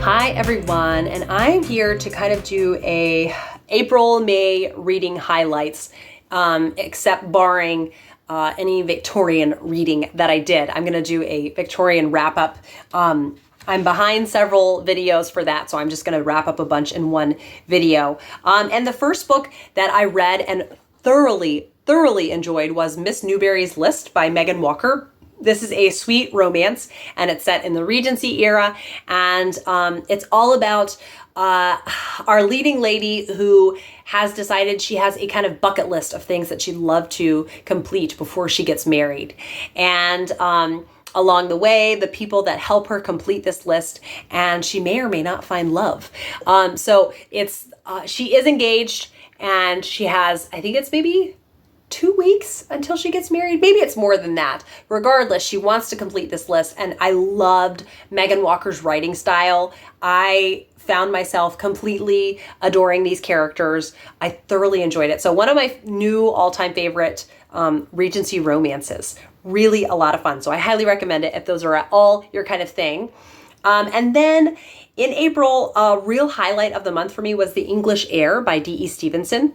Hi everyone, and I'm here to kind of do a April-May reading highlights, except barring any Victorian reading that I did. I'm going to do a Victorian wrap-up. I'm behind several videos for that, so I'm just going to wrap up a bunch in one video. And the first book that I read and thoroughly enjoyed was Miss Newberry's List by Megan Walker. This is a sweet romance, and it's set in the Regency era, and it's all about our leading lady who has decided she has a kind of bucket list of things that she'd love to complete before she gets married. And along the way, the people that help her complete this list, and she may or may not find love. So it's she is engaged, and she has, I think it's maybe 2 weeks until she gets married. Maybe it's more than that. Regardless, she wants to complete this list, and I loved Megan Walker's writing style. I found myself completely adoring these characters. I thoroughly enjoyed it. So one of my new all-time favorite Regency romances. Really a lot of fun. So I highly recommend it if those are at all your kind of thing. And then in April, a real highlight of the month for me was The English Heir by D.E. Stevenson.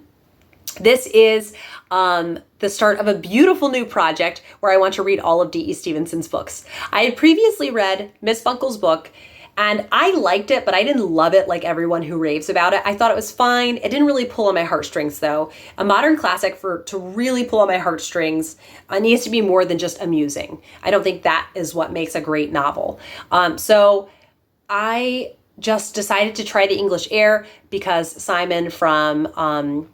This is the start of a beautiful new project where I want to read all of D.E. Stevenson's books. I had previously read Miss Funkel's book, and I liked it, but I didn't love it like everyone who raves about it. I thought it was fine. It didn't really pull on my heartstrings, though. A modern classic to really pull on my heartstrings needs to be more than just amusing. I don't think that is what makes a great novel. So I just decided to try The English Heir because Simon from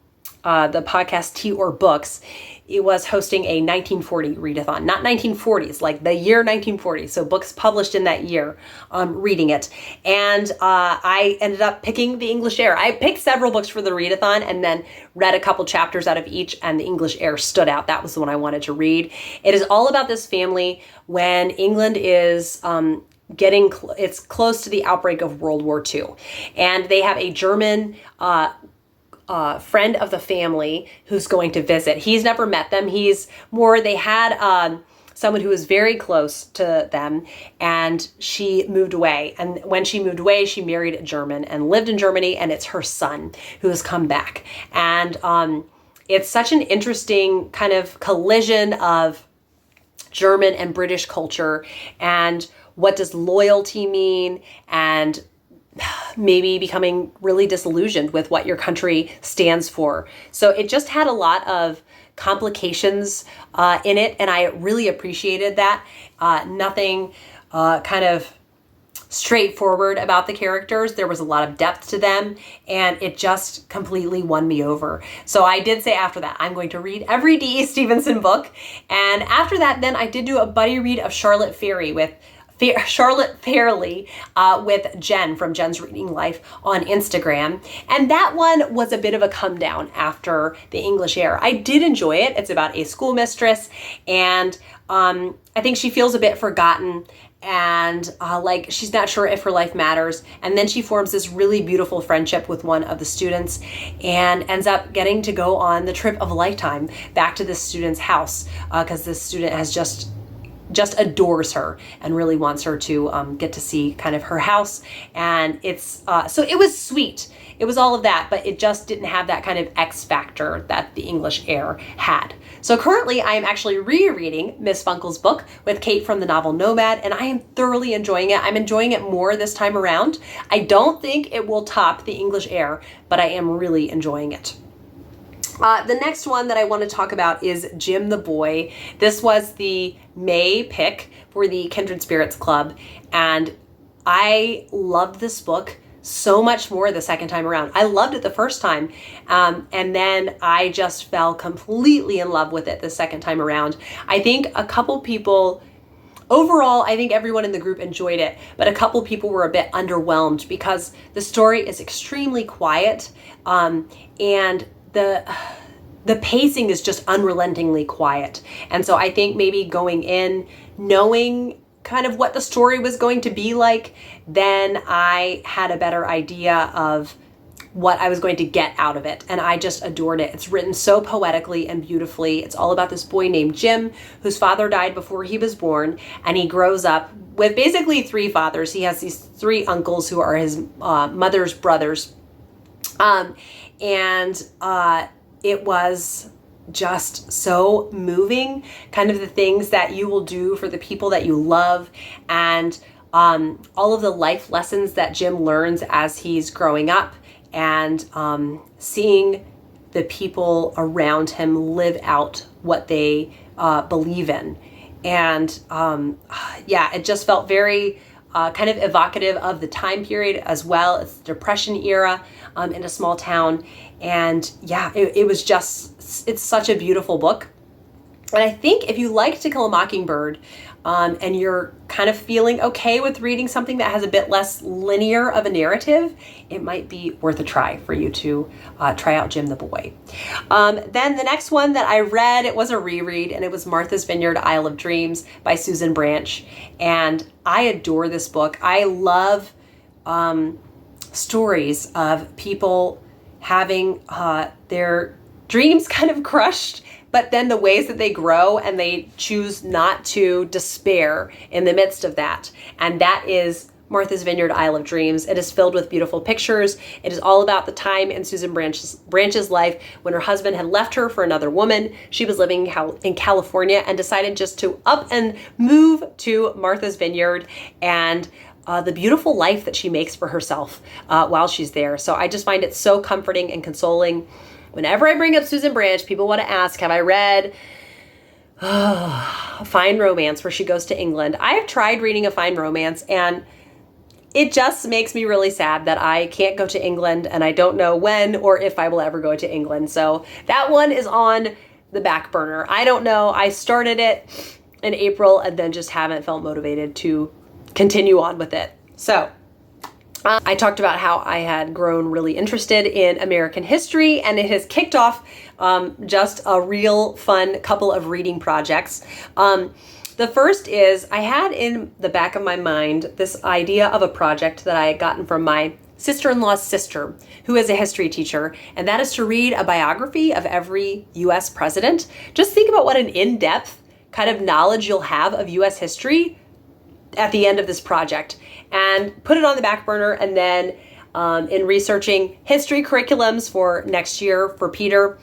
the podcast Tea or Books, it was hosting a 1940 readathon, not 1940s, like the year 1940. So books published in that year, reading it. And I ended up picking The English Heir. I picked several books for the readathon and then read a couple chapters out of each, and The English Heir stood out. That was the one I wanted to read. It is all about this family when England is it's close to the outbreak of World War II. And they have a German friend of the family who's going to visit. He's never met them. They had someone who was very close to them, and she moved away. And when she moved away, she married a German and lived in Germany, and it's her son who has come back. And it's such an interesting kind of collision of German and British culture, and what does loyalty mean, and maybe becoming really disillusioned with what your country stands for. So it just had a lot of complications in it, and I really appreciated that. Nothing kind of straightforward about the characters. There was a lot of depth to them, and it just completely won me over. So I did say after that, I'm going to read every D.E. Stevenson book. And after that, then I did do a buddy read of Charlotte Fairlie with Jen from Jen's Reading Life on Instagram. And that one was a bit of a come down after The English Heir. I did enjoy it. It's about a schoolmistress, and I think she feels a bit forgotten, and like she's not sure if her life matters. And then she forms this really beautiful friendship with one of the students and ends up getting to go on the trip of a lifetime back to this student's house because this student has just adores her and really wants her to get to see kind of her house. And it's so it was sweet. It was all of that, but it just didn't have that kind of X factor that The English Heir had. So currently I am actually rereading Miss Funkel's book with Kate from the novel Nomad, and I am thoroughly enjoying it. I'm enjoying it more this time around. I don't think it will top The English Heir, but I am really enjoying it. The next one that I want to talk about is Jim the Boy. This was the May pick for the Kindred Spirits Club, and I loved this book so much more the second time around. I loved it the first time, and then I just fell completely in love with it the second time around. I think a couple people, overall, I think everyone in the group enjoyed it, but a couple people were a bit underwhelmed because the story is extremely quiet, and the pacing is just unrelentingly quiet. And so I think maybe going in knowing kind of what the story was going to be like, then I had a better idea of what I was going to get out of it. And I just adored it. It's written so poetically and beautifully. It's all about this boy named Jim, whose father died before he was born. And he grows up with basically three fathers. He has these three uncles who are his mother's brothers. It was just so moving, kind of the things that you will do for the people that you love, and all of the life lessons that Jim learns as he's growing up, and seeing the people around him live out what they believe in. And it just felt very kind of evocative of the time period as well. It's the Depression era in a small town. And it's such a beautiful book. And I think if you like To Kill a Mockingbird, and you're kind of feeling okay with reading something that has a bit less linear of a narrative, it might be worth a try for you to try out Jim the Boy. Then the next one that I read, it was a reread, and it was Martha's Vineyard, Isle of Dreams by Susan Branch. And I adore this book. I love stories of people having their dreams kind of crushed, but then the ways that they grow and they choose not to despair in the midst of that. And that is Martha's Vineyard, Isle of Dreams. It is filled with beautiful pictures. It is all about the time in Susan Branch's life when her husband had left her for another woman. She was living in California and decided just to up and move to Martha's Vineyard, and the beautiful life that she makes for herself while she's there. So I just find it so comforting and consoling. Whenever I bring up Susan Branch, people want to ask, have I read Fine Romance, where she goes to England? I have tried reading a fine romance, and it just makes me really sad that I can't go to England, and I don't know when or if I will ever go to England. So that one is on the back burner. I don't know. I started it in April and then just haven't felt motivated to continue on with it. So I talked about how I had grown really interested in American history, and it has kicked off just a real fun couple of reading projects. The first is, I had in the back of my mind this idea of a project that I had gotten from my sister-in-law's sister, who is a history teacher, and that is to read a biography of every U.S. president. Just think about what an in-depth kind of knowledge you'll have of U.S. history at the end of this project, and put it on the back burner. And then in researching history curriculums for next year for Peter,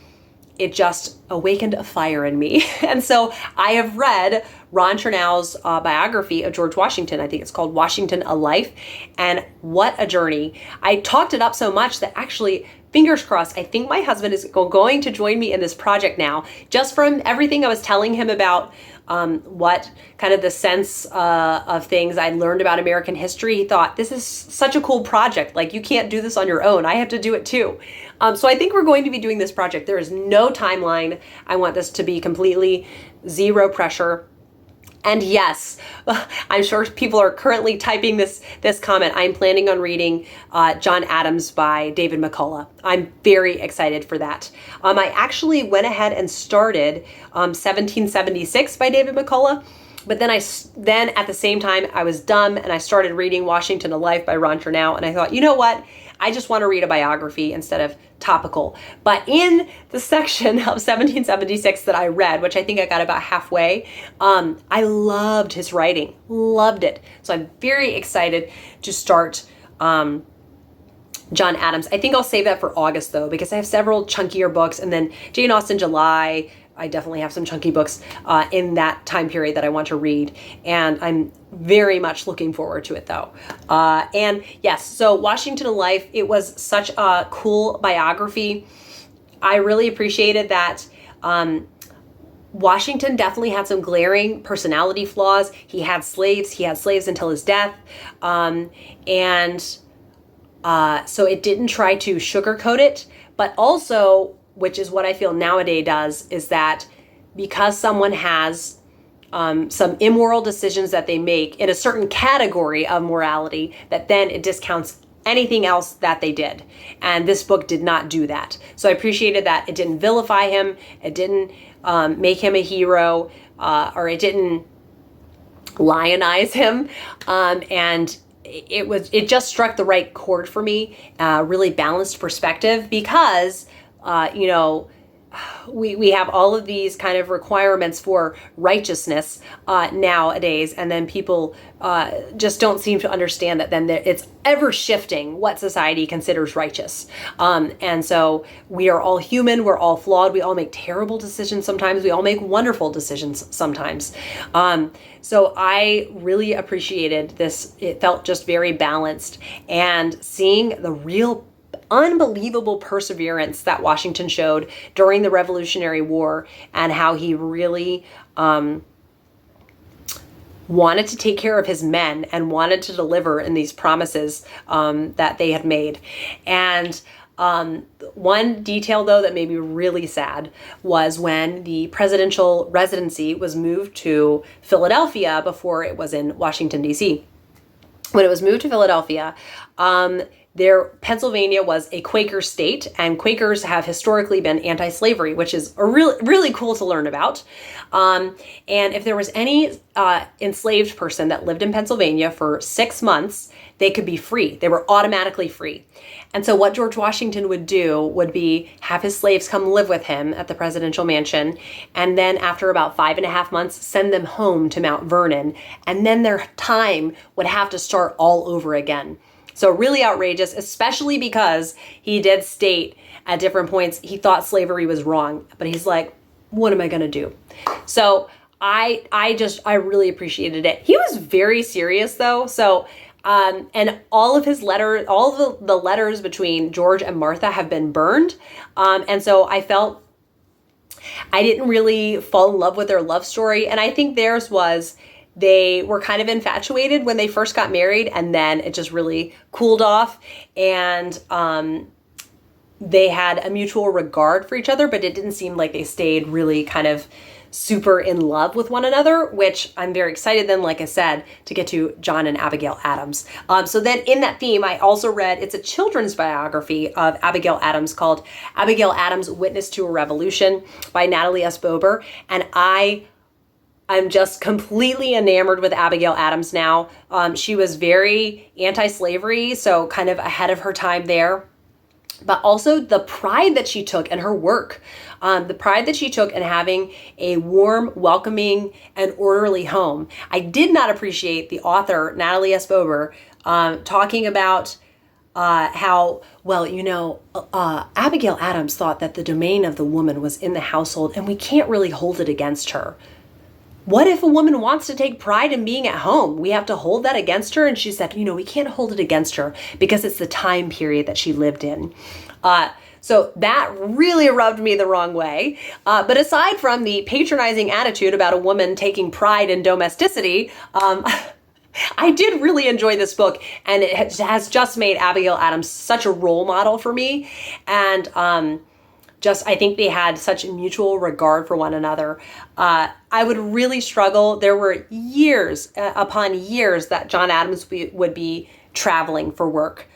it just awakened a fire in me. And so I have read Ron Chernow's biography of George Washington. I think it's called Washington, A Life. And what a journey. I talked it up so much that actually, fingers crossed, I think my husband is going to join me in this project now, just from everything I was telling him about what kind of the sense of things I learned about American history. He thought, this is such a cool project. Like, you can't do this on your own. I have to do it too. So I think we're going to be doing this project. There is no timeline. I want this to be completely zero pressure. And yes, I'm sure people are currently typing this comment. I'm planning on reading John Adams by David McCullough. I'm very excited for that. I actually went ahead and started 1776 by David McCullough, but then at the same time I was dumb and I started reading Washington, A Life by Ron Chernow, and I thought, you know what? I just want to read a biography instead of topical. But in the section of 1776 that I read, which I think I got about halfway, I loved his writing, loved it. So I'm very excited to start John Adams. I think I'll save that for August though, because I have several chunkier books, and then Jane Austen, July. I definitely have some chunky books in that time period that I want to read, and I'm very much looking forward to it though. And yes, so Washington, A Life, it was such a cool biography. I really appreciated that Washington definitely had some glaring personality flaws. He had slaves until his death. So it didn't try to sugarcoat it, but also, which is what I feel nowadays does, is that because someone has some immoral decisions that they make in a certain category of morality, that then it discounts anything else that they did. And this book did not do that. So I appreciated that it didn't vilify him, it didn't make him a hero, or it didn't lionize him. And it just struck the right chord for me, really balanced perspective, because, we have all of these kind of requirements for righteousness nowadays, and then people just don't seem to understand that then it's ever shifting what society considers righteous. And so we are all human, we're all flawed, we all make terrible decisions sometimes, we all make wonderful decisions sometimes. So I really appreciated this. It felt just very balanced, and seeing the real unbelievable perseverance that Washington showed during the Revolutionary War, and how he really wanted to take care of his men and wanted to deliver in these promises that they had made. And one detail, though, that made me really sad was when the presidential residency was moved to Philadelphia before it was in Washington, D.C. When it was moved to Philadelphia, Pennsylvania was a Quaker state, and Quakers have historically been anti-slavery, which is really cool to learn about. And if there was any enslaved person that lived in Pennsylvania for 6 months, they could be free. They were automatically free. And so what George Washington would do would be have his slaves come live with him at the presidential mansion, and then after about 5.5 months, send them home to Mount Vernon, and then their time would have to start all over again. So really outrageous, especially because he did state at different points he thought slavery was wrong, but he's like, what am I going to do? So I really appreciated it. He was very serious, though. So and all of his letters, all of the letters between George and Martha have been burned. And so I felt I didn't really fall in love with their love story. And I think theirs was, they were kind of infatuated when they first got married, and then it just really cooled off, and they had a mutual regard for each other, but it didn't seem like they stayed really kind of super in love with one another, which I'm very excited then, like I said, to get to John and Abigail Adams. So then in that theme, I also read, it's a children's biography of Abigail Adams called Abigail Adams, Witness to a Revolution by Natalie S. Bober, and I'm just completely enamored with Abigail Adams now. She was very anti-slavery, so kind of ahead of her time there. But also the pride that she took in her work, the pride that she took in having a warm, welcoming, and orderly home. I did not appreciate the author, Natalie S. Bober, talking about how, Abigail Adams thought that the domain of the woman was in the household, and we can't really hold it against her. What if a woman wants to take pride in being at home? We have to hold that against her? And she said, we can't hold it against her because it's the time period that she lived in. So that really rubbed me the wrong way. But aside from the patronizing attitude about a woman taking pride in domesticity, I did really enjoy this book, and it has just made Abigail Adams such a role model for me. And I think they had such a mutual regard for one another. I would really struggle. There were years upon years that John Adams would be traveling for work,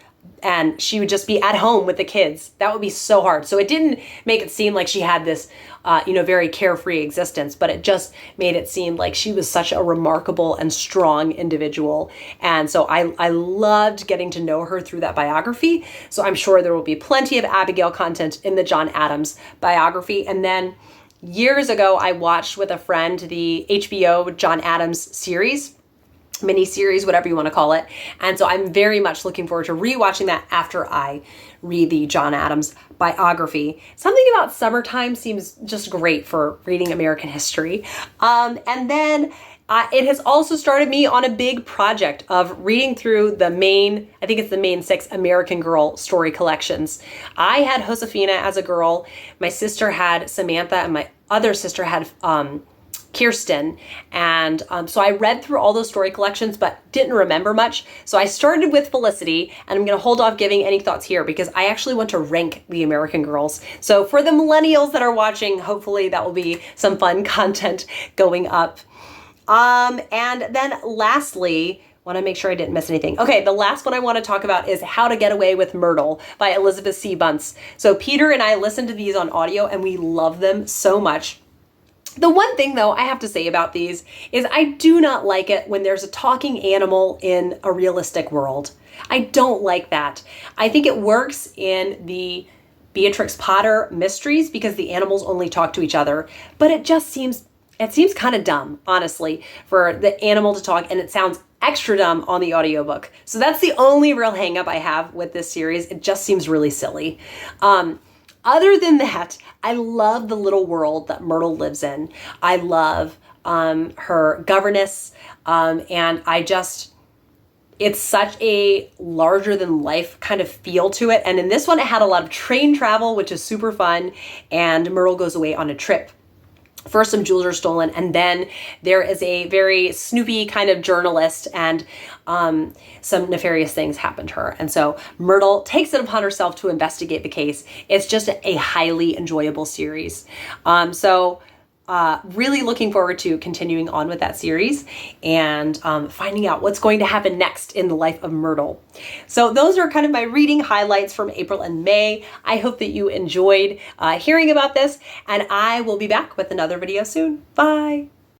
and she would just be at home with the kids. That would be so hard. So it didn't make it seem like she had this, very carefree existence, but it just made it seem like she was such a remarkable and strong individual. And so I loved getting to know her through that biography. So I'm sure there will be plenty of Abigail content in the John Adams biography. And then years ago, I watched with a friend the HBO John Adams series, mini-series, whatever you want to call it. And so I'm very much looking forward to rewatching that after I read the John Adams biography. Something about summertime seems just great for reading American history. And then it has also started me on a big project of reading through the main 6 American Girl story collections. I had Josefina as a girl. My sister had Samantha, and my other sister had Kirsten. And so I read through all those story collections, but didn't remember much. So I started with Felicity, and I'm going to hold off giving any thoughts here because I actually want to rank the American Girls. So for the millennials that are watching, hopefully that will be some fun content going up. And then lastly, want to make sure I didn't miss anything. Okay, the last one I want to talk about is How to Get Away with Myrtle by Elizabeth C. Bunce. So Peter and I listened to these on audio, and we love them so much. The one thing though I have to say about these is I do not like it when there's a talking animal in a realistic world. I don't like that. I think it works in the Beatrix Potter mysteries because the animals only talk to each other, but it seems kind of dumb, honestly, for the animal to talk, and it sounds extra dumb on the audiobook. So that's the only real hang up I have with this series. It just seems really silly. Other than that, I love the little world that Myrtle lives in. I love her governess, and it's such a larger than life kind of feel to it. And in this one, it had a lot of train travel, which is super fun. And Myrtle goes away on a trip. First, some jewels are stolen, and then there is a very snoopy kind of journalist, and some nefarious things happen to her. And so Myrtle takes it upon herself to investigate the case. It's just a highly enjoyable series. Really looking forward to continuing on with that series and finding out what's going to happen next in the life of Myrtle. So those are kind of my reading highlights from April and May. I hope that you enjoyed hearing about this, and I will be back with another video soon. Bye.